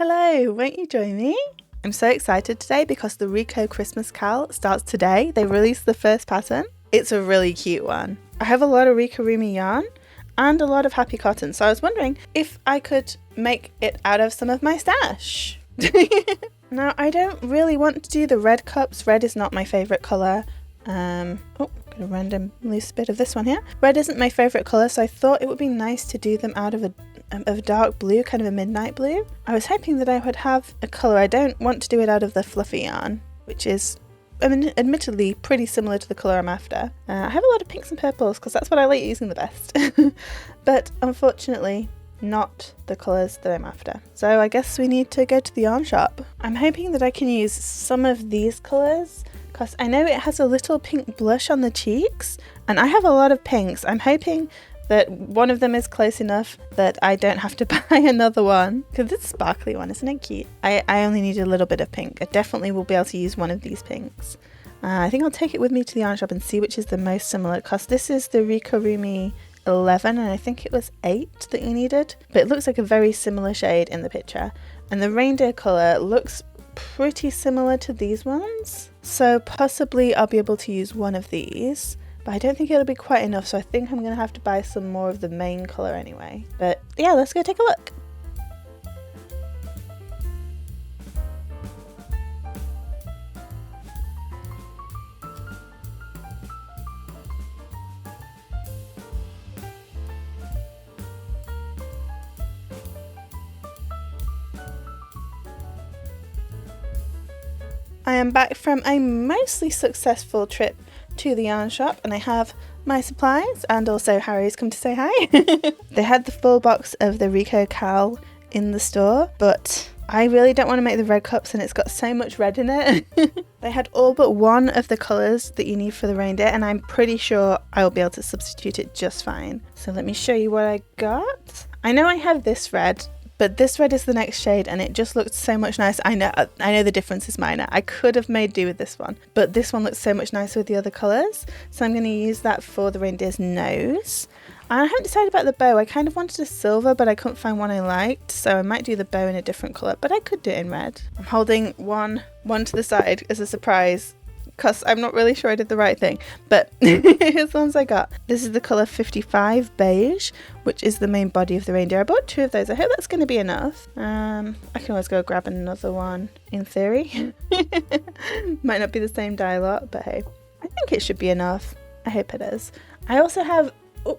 Hello, won't you join me? I'm so excited today because the Rico Christmas Cal starts today. They released the first pattern. It's a really cute one. I have a lot of Ricorumi yarn and a lot of happy cotton, so I was wondering if I could make it out of some of my stash. Now, I don't really want to do the red cups. Red is not my favourite colour. Got a random loose bit of this one here. Red isn't my favourite colour, so I thought it would be nice to do them out of a dark blue, kind of a midnight blue. I was hoping that I would have a colour. I don't want to do it out of the fluffy yarn, which is admittedly pretty similar to the colour I'm after. I have a lot of pinks and purples because that's what I like using the best. But unfortunately, not the colours that I'm after. So I guess we need to go to the yarn shop. I'm hoping that I can use some of these colours because I know it has a little pink blush on the cheeks and I have a lot of pinks. I'm hoping that one of them is close enough that I don't have to buy another one. Because it's a sparkly one, isn't it cute? I only need a little bit of pink. I definitely will be able to use one of these pinks. I think I'll take it with me to the yarn shop and see which is the most similar, because this is the Ricorumi 11 and I think it was 8 that you needed. But it looks like a very similar shade in the picture. And the reindeer colour looks pretty similar to these ones. So possibly I'll be able to use one of these. But I don't think it'll be quite enough, so I think I'm going to have to buy some more of the main colour anyway. But yeah, let's go take a look. I am back from a mostly successful trip to the yarn shop and I have my supplies, and also Harry's come to say hi. They had the full box of the Rico Cal in the store, but I really don't want to make the red cups and it's got so much red in it. They had all but one of the colours that you need for the reindeer and I'm pretty sure I will be able to substitute it just fine. So let me show you what I got. I know I have this red, but this red is the next shade and it just looks so much nicer. I know the difference is minor. I could have made do with this one, but this one looks so much nicer with the other colours. So I'm going to use that for the reindeer's nose. And I haven't decided about the bow. I kind of wanted a silver, but I couldn't find one I liked. So I might do the bow in a different colour, but I could do it in red. I'm holding one to the side as a surprise, because I'm not really sure I did the right thing, but here's the ones I got. This is the colour 55 beige, which is the main body of the reindeer. I bought 2 of those. I hope that's going to be enough. I can always go grab another one in theory. Might not be the same dye lot, but hey, I think it should be enough. I hope it is. I also have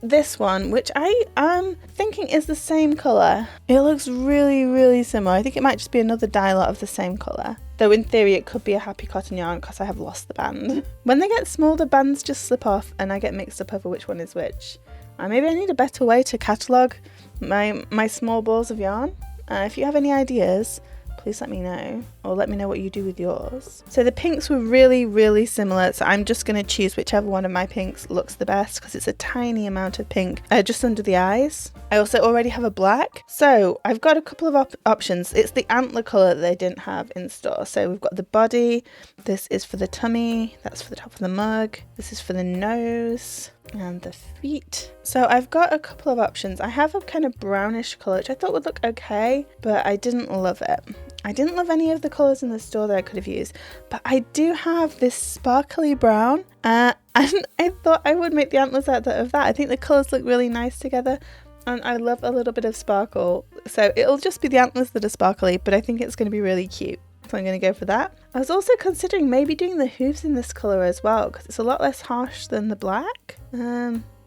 this one, which I am thinking is the same colour. It looks really, really similar. I think it might just be another dye lot of the same colour. Though in theory it could be a happy cotton yarn because I have lost the band. When they get small, the bands just slip off and I get mixed up over which one is which. Maybe I need a better way to catalogue my small balls of yarn. If you have any ideas, please let me know, or let me know what you do with yours. So the pinks were really, really similar, so I'm just going to choose whichever one of my pinks looks the best because it's a tiny amount of pink just under the eyes. I also already have a black, so I've got a couple of options. It's the antler colour that they didn't have in store. So we've got the body, this is for the tummy, that's for the top of the mug, this is for the nose and the feet. So I've got a couple of options. I have a kind of brownish colour which I thought would look okay, but I didn't love it. I didn't love any of the colours in the store that I could have used, but I do have this sparkly brown and I thought I would make the antlers out of that. I think the colours look really nice together and I love a little bit of sparkle, so it'll just be the antlers that are sparkly, but I think it's going to be really cute. So I'm going to go for that. I was also considering maybe doing the hooves in this colour as well because it's a lot less harsh than the black.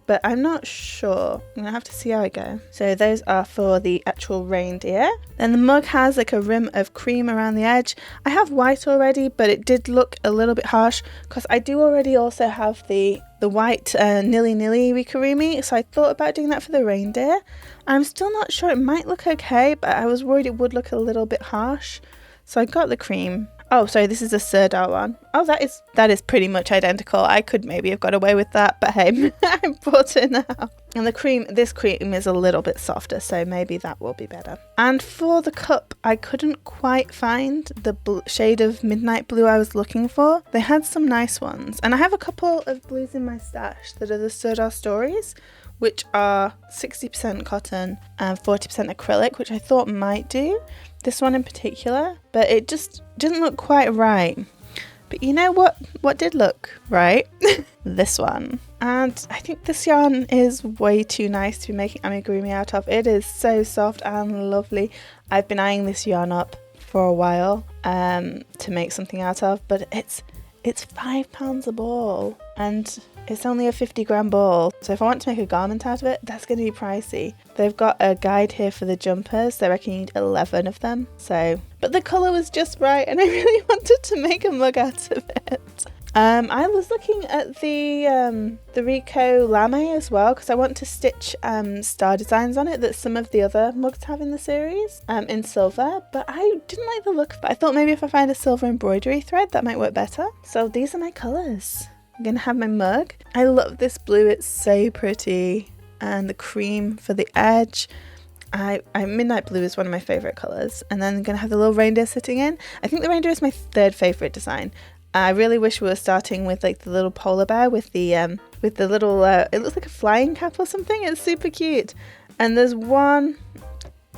But I'm not sure. I'm going to have to see how I go. So those are for the actual reindeer. Then the mug has like a rim of cream around the edge. I have white already, but it did look a little bit harsh because I do already also have the white nilly Ricorumi. So I thought about doing that for the reindeer. I'm still not sure. It might look okay, but I was worried it would look a little bit harsh. So I got the cream. Oh, sorry, this is a Sirdar one. Oh, that is pretty much identical. I could maybe have got away with that, but hey, I bought it now. And this cream is a little bit softer, so maybe that will be better. And for the cup, I couldn't quite find the shade of midnight blue I was looking for. They had some nice ones. And I have a couple of blues in my stash that are the Sirdar Stories, which are 60% cotton and 40% acrylic, which I thought might do. this one in particular, but it just didn't look quite right. But you know what did look right? This one. And I think this yarn is way too nice to be making amigurumi out of. It is so soft and lovely. I've been eyeing this yarn up for a while to make something out of, but it's £5 a ball and it's only a 50-gram ball. So if I want to make a garment out of it, that's going to be pricey. They've got a guide here for the jumpers. They reckon you need 11 of them. So, but the colour was just right and I really wanted to make a mug out of it. I was looking at the Rico lame as well because I want to stitch star designs on it that some of the other mugs have in the series in silver, but I didn't like the look of it. I thought maybe if I find a silver embroidery thread that might work better. So these are my colours. I'm going to have my mug. I love this blue, it's so pretty, and the cream for the edge. Midnight blue is one of my favourite colours, and then I'm going to have the little reindeer sitting in. I think the reindeer is my third favourite design. I really wish we were starting with like the little polar bear with the little it looks like a flying cap or something. It's super cute. And there's one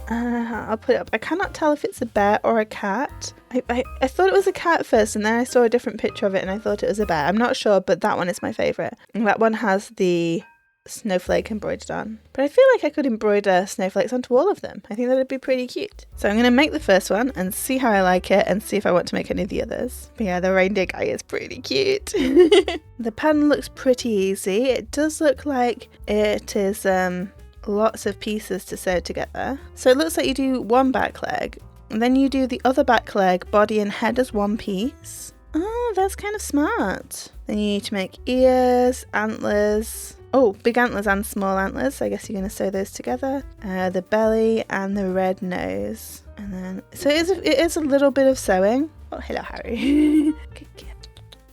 I'll put it up. I cannot tell if it's a bear or a cat. I thought it was a cat first, and then I saw a different picture of it and I thought it was a bear. I'm not sure, but that one is my favourite. And that one has the snowflake embroidered on. But I feel like I could embroider snowflakes onto all of them. I think that would be pretty cute. So I'm going to make the first one and see how I like it and see if I want to make any of the others. But yeah, the reindeer guy is pretty cute. The pattern looks pretty easy. It does look like it is lots of pieces to sew together. So it looks like you do one back leg and then you do the other back leg, body and head as one piece. Oh, that's kind of smart. Then you need to make ears, antlers. Oh, big antlers and small antlers. I guess you're going to sew those together. The belly and the red nose. And then, so it is a little bit of sewing. Oh, hello, Harry.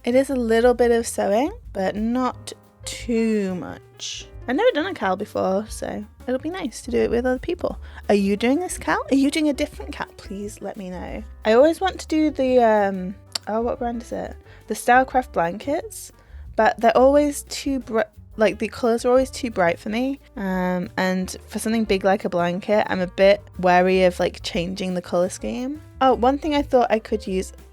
It is a little bit of sewing, but not too much. I've never done a cowl before, so it'll be nice to do it with other people. Are you doing this cowl? Are you doing a different cowl? Please let me know. I always want to do the, what brand is it? The Stylecraft blankets, but they're always too bright. Like the colours are always too bright for me, and for something big like a blanket I'm a bit wary of like changing the colour scheme. Oh, one thing I thought I could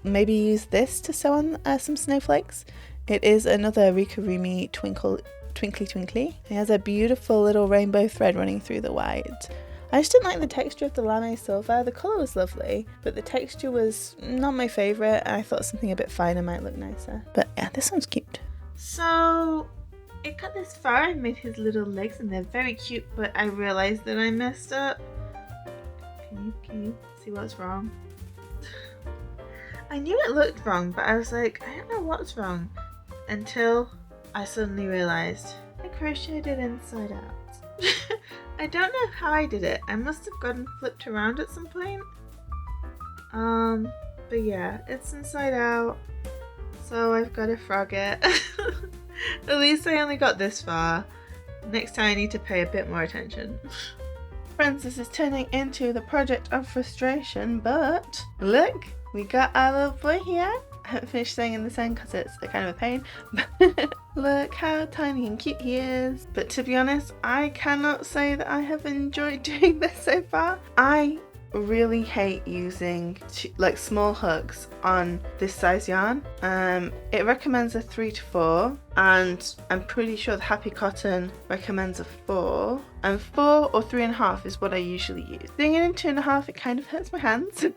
maybe use this to sew on some snowflakes. It is another Ricorumi Twinkly Twinkly. It has a beautiful little rainbow thread running through the white. I just didn't like the texture of the lame silver. The colour was lovely, but the texture was not my favourite, and I thought something a bit finer might look nicer. But yeah, this one's cute. So it got this far. I made his little legs and they're very cute, but I realised that I messed up. Can you see what's wrong? I knew it looked wrong, but I was like, I don't know what's wrong, until I suddenly realised I crocheted it inside out. I don't know how I did it. I must have gotten flipped around at some point. But yeah, it's inside out, so I've got to frog it. At least I only got this far. Next time I need to pay a bit more attention. Friends, this is turning into the project of frustration, but look, we got our little boy here. I haven't finished sewing in this end because it's a kind of a pain. Look how tiny and cute he is. But to be honest, I cannot say that I have enjoyed doing this so far. I really hate using like small hooks on this size yarn. It recommends a 3 to 4, and I'm pretty sure the Happy Cotton recommends a 4, and 4 or 3.5 is what I usually use. Doing it in 2.5, it kind of hurts my hands.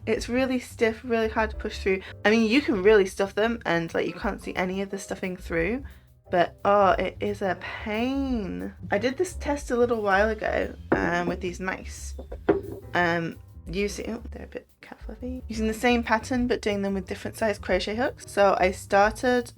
It's really stiff, really hard to push through. I mean, you can really stuff them and like you can't see any of the stuffing through, but oh, it is a pain. I did this test a little while ago with these mice. Using they're a bit cat fluffy. Using the same pattern but doing them with different size crochet hooks. So I started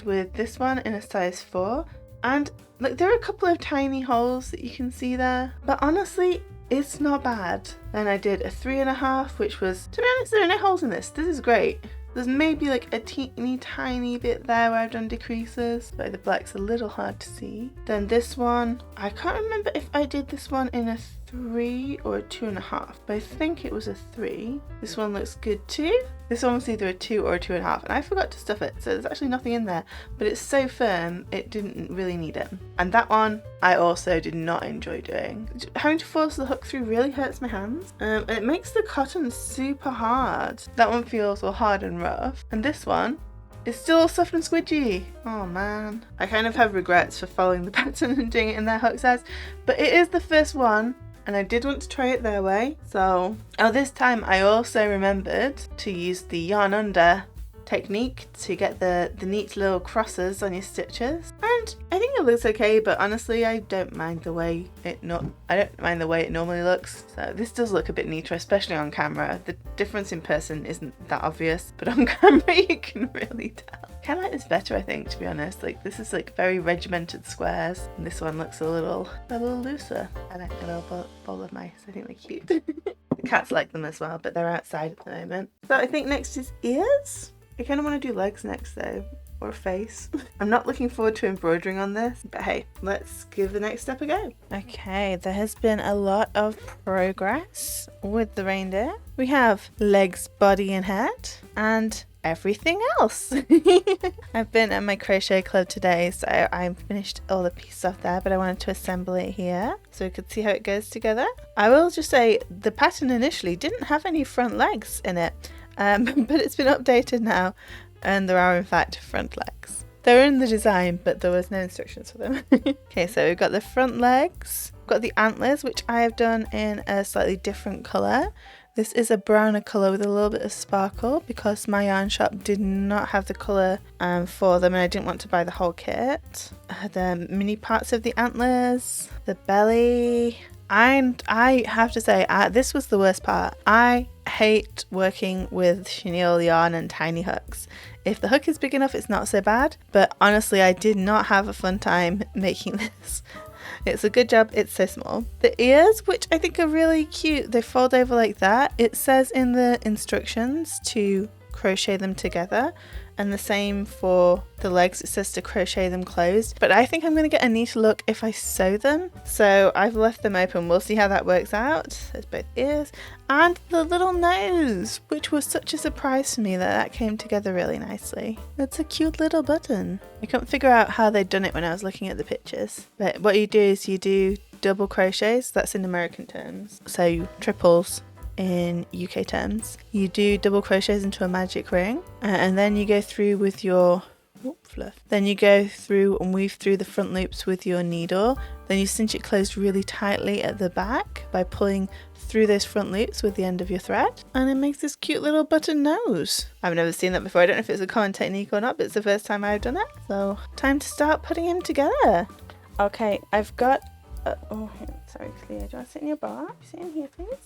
with this one in a size 4, and like there are a couple of tiny holes that you can see there, but honestly it's not bad. Then I did a 3.5, which was, to be honest, there are no holes in this. This is great. There's maybe like a teeny tiny bit there where I've done decreases, but the black's a little hard to see. Then this one, I can't remember if I did this one in a 3 or a 2.5, but I think it was a 3. This one looks good too. This one was either a 2 or a 2.5, and I forgot to stuff it, so there's actually nothing in there, but it's so firm it didn't really need it. And that one I also did not enjoy doing. Having to force the hook through really hurts my hands, and it makes the cotton super hard. That one feels all hard and rough, and this one, it's still soft and squidgy. Oh man. I kind of have regrets for following the pattern and doing it in their hook size, but it is the first one and I did want to try it their way. So, this time I also remembered to use the yarn under technique to get the neat little crosses on your stitches, and I think it looks okay, but honestly I don't mind the way it normally looks. So this does look a bit neater, especially on camera. The difference in person isn't that obvious, but on camera you can really tell. I kind of like this better, I think, to be honest. Like, this is like very regimented squares, and this one looks a little looser. I like the little bowl of mice. I think they're cute. The cats like them as well, but they're outside at the moment. So I think next is ears. I kind of want to do legs next though, or a face. I'm not looking forward to embroidering on this, but hey, let's give the next step a go. Okay, there has been a lot of progress with the reindeer. We have legs, body and head, and everything else. I've been at my crochet club today, so I finished all the pieces off there, but I wanted to assemble it here so we could see how it goes together. I will just say the pattern initially didn't have any front legs in it. But it's been updated now, and there are in fact front legs. They're in the design, but there was no instructions for them. Okay, so we've got the front legs, we've got the antlers, which I have done in a slightly different colour. This is a browner colour with a little bit of sparkle because my yarn shop did not have the colour for them, and I didn't want to buy the whole kit. The mini parts of the antlers, the belly. And I have to say, this was the worst part. I hate working with chenille yarn and tiny hooks. If the hook is big enough, it's not so bad, but honestly, I did not have a fun time making this. It's a good job it's so small. The ears, which I think are really cute, they fold over like that. It says in the instructions to crochet them together, and the same for the legs, it says to crochet them closed, but I think I'm going to get a neater look if I sew them, so I've left them open. We'll see how that works out. There's both ears and the little nose, which was such a surprise to me that came together really nicely. It's a cute little button. I couldn't figure out how they'd done it when I was looking at the pictures, but what you do is you do double crochets. That's in American terms, so triples in UK terms. You do double crochets into a magic ring, and then you go through with your fluff. Then you go through and weave through the front loops with your needle. Then you cinch it closed really tightly at the back by pulling through those front loops with the end of your thread, and it makes this cute little button nose. I've never seen that before. I don't know if it's a common technique or not, but it's the first time I've done it. So time to start putting them together. Okay, I've got sorry Cleo, do you want to sit in your bar? Sit in here please.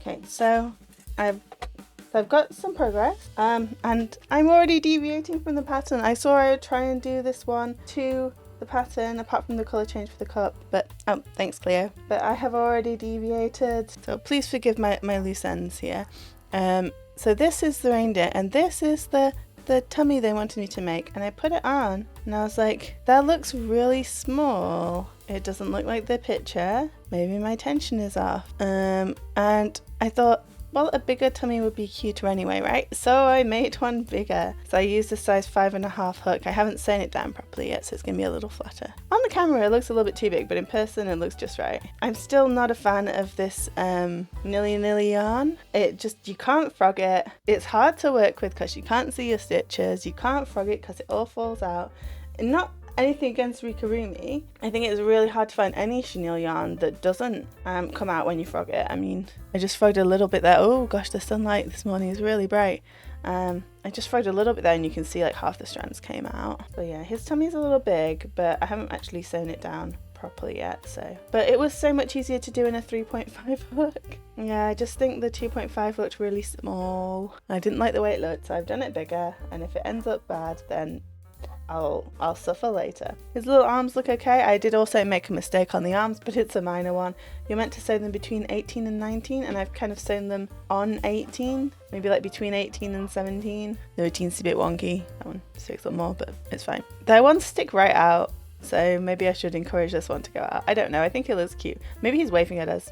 Okay, so I've got some progress, and I'm already deviating from the pattern. I saw I would try and do this one to the pattern, apart from the colour change for the cup, but thanks Cleo. But I have already deviated, so please forgive my loose ends here. So this is the reindeer, and this is the tummy they wanted me to make, and I put it on, and I was like, that looks really small. It doesn't look like the picture. Maybe my tension is off. And I thought, well, a bigger tummy would be cuter anyway, right? So I made one bigger. So I used a size 5.5 hook. I haven't sewn it down properly yet, so it's gonna be a little flatter. On the camera, it looks a little bit too big, but in person, it looks just right. I'm still not a fan of this nilly yarn. You can't frog it. It's hard to work with because you can't see your stitches. You can't frog it because it all falls out. And not anything against Ricorumi. I think it's really hard to find any chenille yarn that doesn't come out when you frog it. I mean, I just frogged a little bit there. Oh gosh, the sunlight this morning is really bright. I just frogged a little bit there, and you can see like half the strands came out. So yeah, his tummy's a little big, but I haven't actually sewn it down properly yet, so. But it was so much easier to do in a 3.5 hook. Yeah, I just think the 2.5 looked really small. I didn't like the way it looked, so I've done it bigger, and if it ends up bad, then I'll suffer later. His little arms look okay. I did also make a mistake on the arms, but it's a minor one. You're meant to sew them between 18 and 19, and I've kind of sewn them on 18, maybe like between 18 and 17. The 18's a bit wonky. That one sticks up more, but it's fine. That ones stick right out, So maybe I should encourage this one to go out. I don't know. I think it looks cute. Maybe he's waving at us.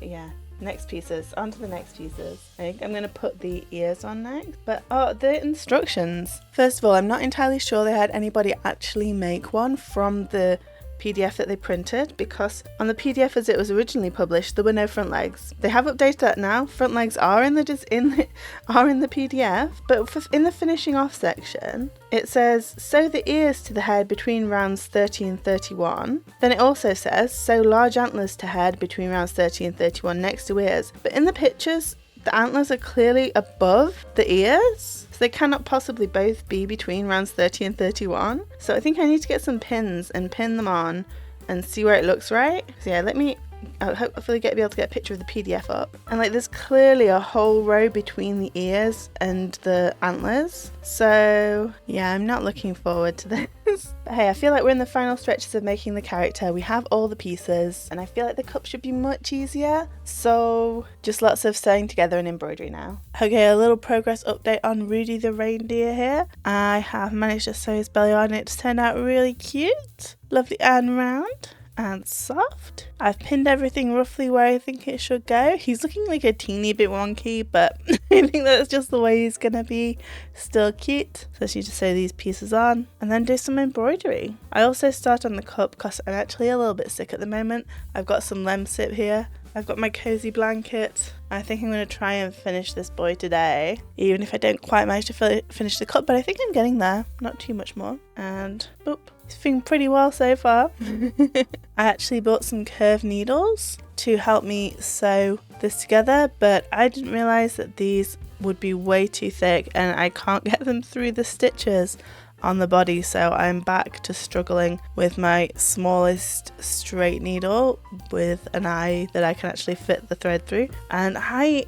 Yeah. Next pieces. On to the next pieces. I think I'm going to put the ears on next. But the instructions. First of all, I'm not entirely sure they had anybody actually make one from the PDF that they printed, because on the PDF as it was originally published there were no front legs. They have updated that now. Front legs are in the PDF, but in the finishing off section it says sew the ears to the head between rounds 30 and 31. Then it also says sew large antlers to head between rounds 30 and 31 next to ears. But in the pictures the antlers are clearly above the ears, so they cannot possibly both be between rounds 30 and 31. So I think I need to get some pins and pin them on and see where it looks right. So yeah, I'll hopefully be able to get a picture of the PDF up. And like there's clearly a whole row between the ears and the antlers. So yeah, I'm not looking forward to this. But hey, I feel like we're in the final stretches of making the character. We have all the pieces and I feel like the cup should be much easier. So just lots of sewing together and embroidery now. Okay, a little progress update on Rudi the Reindeer here. I have managed to sew his belly on. It's turned out really cute. Lovely and round and soft. I've pinned everything roughly where I think it should go. He's looking like a teeny bit wonky, but I think that's just the way he's gonna be. Still cute. So I just need to sew these pieces on and then do some embroidery. I also start on the cup because I'm actually a little bit sick at the moment. I've got some lemsip here. I've got my cozy blanket. I think I'm going to try and finish this boy today, even if I don't quite manage to finish the cup, but I think I'm getting there. Not too much more. And boop, it's been pretty well so far. I actually bought some curved needles to help me sew this together, but I didn't realise that these would be way too thick and I can't get them through the stitches on the body, so I'm back to struggling with my smallest straight needle with an eye that I can actually fit the thread through. And I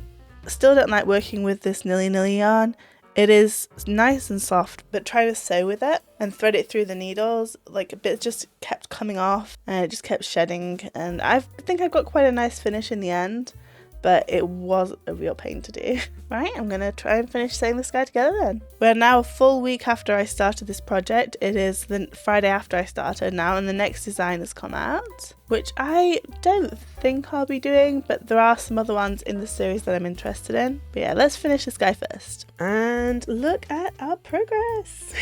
still don't like working with this nilly yarn. It is nice and soft, but trying to sew with it and thread it through the needles, like a bit just kept coming off and it just kept shedding, and I think I've got quite a nice finish in the end, but it was a real pain to do. Right, I'm gonna try and finish sewing this guy together then. We're now a full week after I started this project. It is the Friday after I started now, and the next design has come out, which I don't think I'll be doing, but there are some other ones in the series that I'm interested in. But yeah, let's finish this guy first. And look at our progress.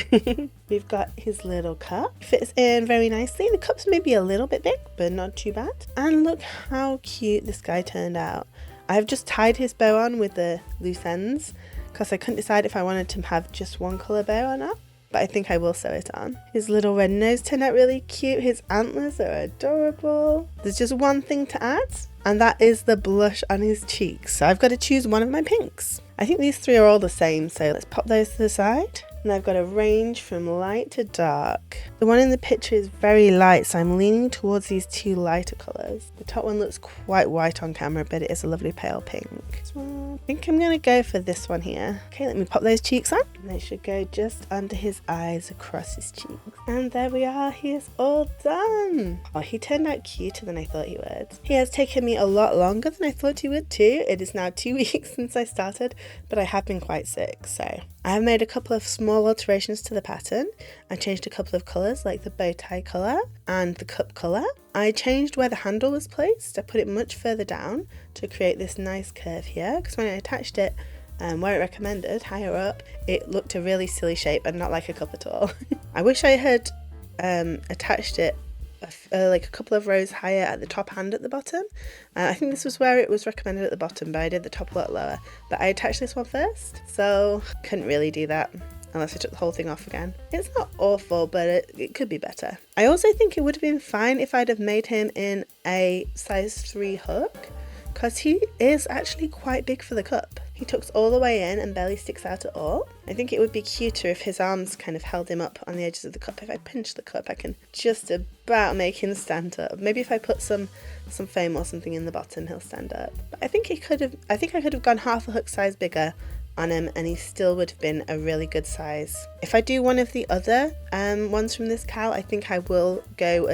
We've got his little cup. Fits in very nicely. The cup's maybe a little bit big, but not too bad. And look how cute this guy turned out. I've just tied his bow on with the loose ends because I couldn't decide if I wanted to have just one colour bow or not, but I think I will sew it on. His little red nose turned out really cute. His antlers are adorable. There's just one thing to add, and that is the blush on his cheeks. So I've got to choose one of my pinks. I think these three are all the same, so let's pop those to the side. And I've got a range from light to dark. The one in the picture is very light, so I'm leaning towards these two lighter colours. The top one looks quite white on camera, but it is a lovely pale pink. I think I'm going to go for this one here. Okay, let me pop those cheeks on. And they should go just under his eyes, across his cheeks. And there we are, he is all done. Oh, he turned out cuter than I thought he would. He has taken me a lot longer than I thought he would too. It is now 2 weeks since I started, but I have been quite sick, so I have made a couple of small alterations to the pattern. I changed a couple of colours, like the bow tie colour and the cup colour. I changed where the handle was placed. I put it much further down to create this nice curve here, because when I attached it where it recommended, higher up, it looked a really silly shape and not like a cup at all. I wish I had attached it like a couple of rows higher at the top and at the bottom. I think this was where it was recommended at the bottom, but I did the top a lot lower. But I attached this one first, so couldn't really do that unless I took the whole thing off again. It's not awful, but it could be better. I also think it would have been fine if I'd have made him in a size 3 hook, because he is actually quite big for the cup. He tucks all the way in and barely sticks out at all. I think it would be cuter if his arms kind of held him up on the edges of the cup. If I pinch the cup, I can just about make him stand up. Maybe if I put some foam or something in the bottom, he'll stand up. But I think I could have gone half a hook size bigger on him and he still would have been a really good size. If I do one of the other ones from this cow, I think I will go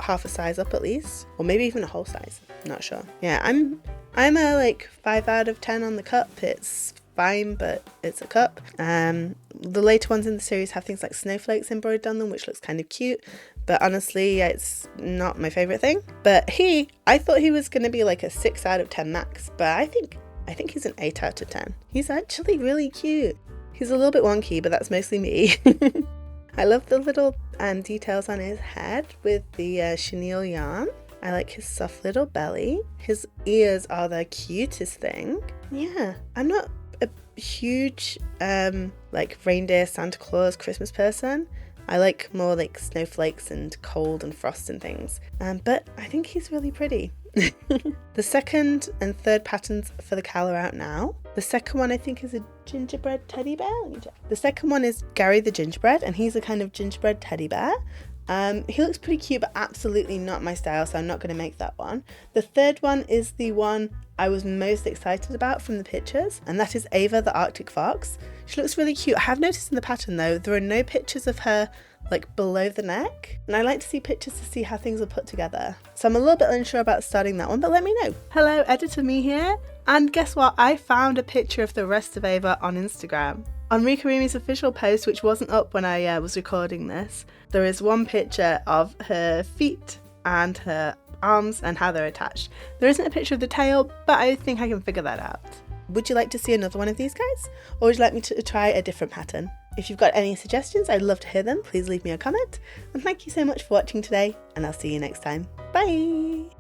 half a size up at least, or maybe even a whole size. I'm not sure. Yeah, I'm a like 5 out of 10 on the cup. It's fine, but it's a cup. The later ones in the series have things like snowflakes embroidered on them, which looks kind of cute, but honestly it's not my favourite thing. But I thought he was going to be like a 6 out of 10 max, but I think he's an 8 out of 10. He's actually really cute. He's a little bit wonky, but that's mostly me. I love the little details on his head with the chenille yarn. I like his soft little belly. His ears are the cutest thing. Yeah, I'm not a huge like reindeer, Santa Claus, Christmas person. I like more like snowflakes and cold and frost and things. But I think he's really pretty. The second and third patterns for the cowl are out now. The second one I think is a gingerbread teddy bear. The second one is Gary the gingerbread, and he's a kind of gingerbread teddy bear. He looks pretty cute, but absolutely not my style, so I'm not going to make that one. The third one is the one I was most excited about from the pictures, and that is Ava the Arctic Fox. She looks really cute. I have noticed in the pattern though, there are no pictures of her like below the neck, and I like to see pictures to see how things are put together. So I'm a little bit unsure about starting that one, but let me know. Hello, Editor Me here, and guess what? I found a picture of the rest of Ava on Instagram. On Ricorumi's official post, which wasn't up when I was recording this, there is one picture of her feet and her arms and how they're attached. There isn't a picture of the tail, but I think I can figure that out. Would you like to see another one of these guys? Or would you like me to try a different pattern? If you've got any suggestions, I'd love to hear them. Please leave me a comment. And thank you so much for watching today, and I'll see you next time. Bye!